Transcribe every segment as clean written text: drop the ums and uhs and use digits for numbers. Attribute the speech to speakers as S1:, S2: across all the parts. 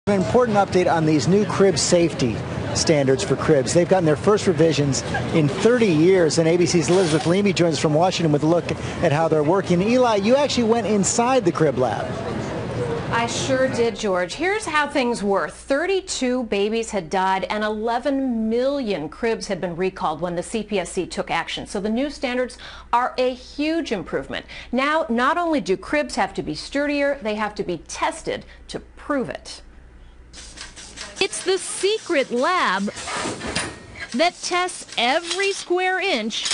S1: An important update on these new crib safety standards for cribs. They've gotten their first revisions in 30 years, and ABC's Elisabeth Leamy joins us from Washington with a look at how they're working. Eli, you actually went inside the crib lab.
S2: I sure did, George. Here's how things were. 32 babies had died and 11 million cribs had been recalled when the CPSC took action. So the new standards are a huge improvement. Now, not only do cribs have to be sturdier, they have to be tested to prove it.
S3: It's the secret lab that tests every square inch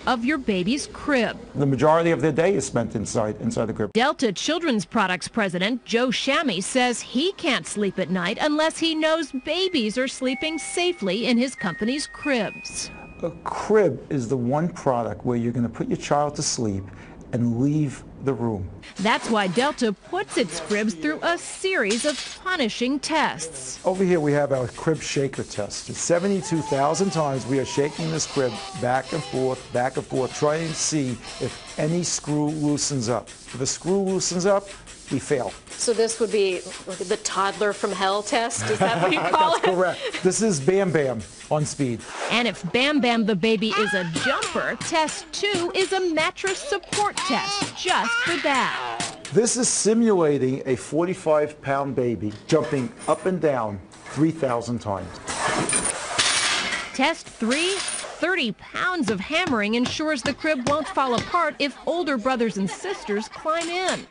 S3: of your baby's crib.
S4: The majority of their day is spent inside the crib.
S3: Delta Children's Products president Joe Shammy says he can't sleep at night unless he knows babies are sleeping safely in his company's cribs.
S4: A crib is the one product where you're going to put your child to sleep and leave the room.
S3: That's why Delta puts its cribs through a series of punishing tests.
S4: Over here we have our crib shaker test. 72,000 times we are shaking this crib back and forth, trying to see if any screw loosens up. If a screw loosens up, we fail.
S2: So this would be the toddler from hell test? Is that what you call it?
S4: That's correct. This is Bam Bam on speed.
S3: And if Bam Bam the baby is a jumper, test 2 is a mattress support test just for that.
S4: This is simulating a 45-pound baby jumping up and down 3,000 times.
S3: Test 3, 30 pounds of hammering ensures the crib won't fall apart if older brothers and sisters climb in.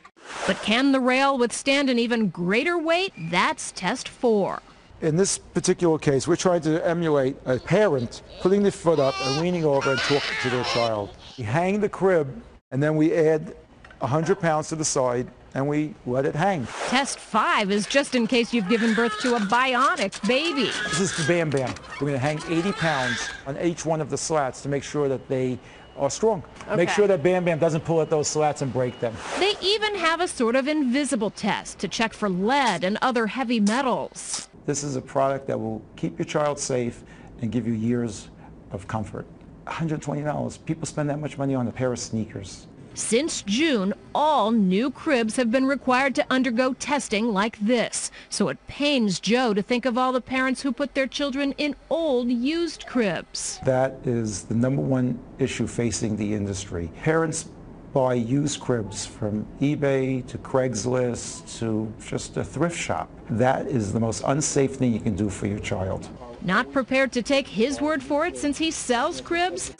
S3: But can the rail withstand an even greater weight? That's test 4.
S4: In this particular case, we're trying to emulate a parent putting their foot up and leaning over and talking to their child. We hang the crib, and then we add 100 pounds to the side, and we let it hang.
S3: Test 5 is just in case you've given birth to a bionic baby.
S4: This is the Bam Bam. We're going to hang 80 pounds on each one of the slats to make sure that they are strong.
S2: Okay.
S4: Make sure that Bam Bam doesn't pull at those slats and break them.
S3: They even have a sort of invisible test to check for lead and other heavy metals.
S4: This is a product that will keep your child safe and give you years of comfort. $120. People spend that much money on a pair of sneakers.
S3: Since June, all new cribs have been required to undergo testing like this. So it pains Joe to think of all the parents who put their children in old, used cribs.
S4: That is the #1 issue facing the industry. Parents buy used cribs from eBay to Craigslist to just a thrift shop. That is the most unsafe thing you can do for your child.
S3: Not prepared to take his word for it since he sells cribs?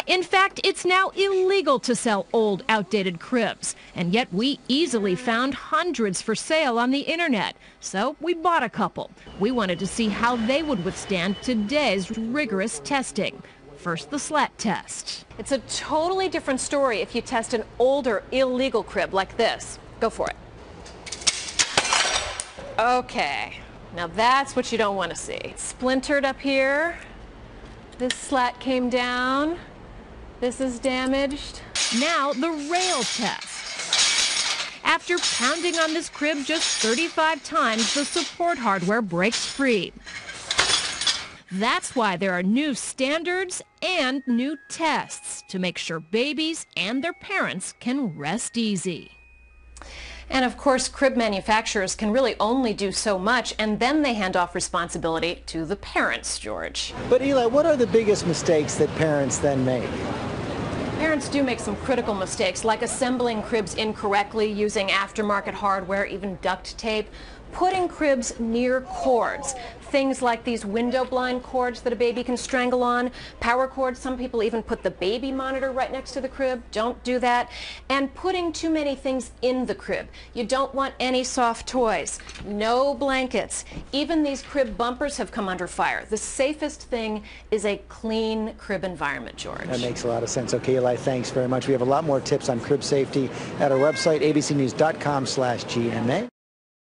S3: In fact, it's now illegal to sell old, outdated cribs. And yet we easily found hundreds for sale on the internet. So we bought a couple. We wanted to see how they would withstand today's rigorous testing. First, the slat test.
S2: It's a totally different story if you test an older, illegal crib like this. Go for it. Okay. Now that's what you don't want to see. It's splintered up here. This slat came down. This is damaged.
S3: Now the rail test. After pounding on this crib just 35 times, the support hardware breaks free. That's why there are new standards and new tests to make sure babies and their parents can rest easy.
S2: And of course, crib manufacturers can really only do so much, and then they hand off responsibility to the parents, George.
S1: But Eli, what are the biggest mistakes that parents then make?
S2: Parents do make some critical mistakes, like assembling cribs incorrectly, using aftermarket hardware, even duct tape, putting cribs near cords. Things like these window blind cords that a baby can strangle on, power cords. Some people even put the baby monitor right next to the crib. Don't do that. And putting too many things in the crib. You don't want any soft toys, no blankets. Even these crib bumpers have come under fire. The safest thing is a clean crib environment, George.
S1: That makes a lot of sense. Okay, Eli, thanks very much. We have a lot more tips on crib safety at our website, abcnews.com/GMA.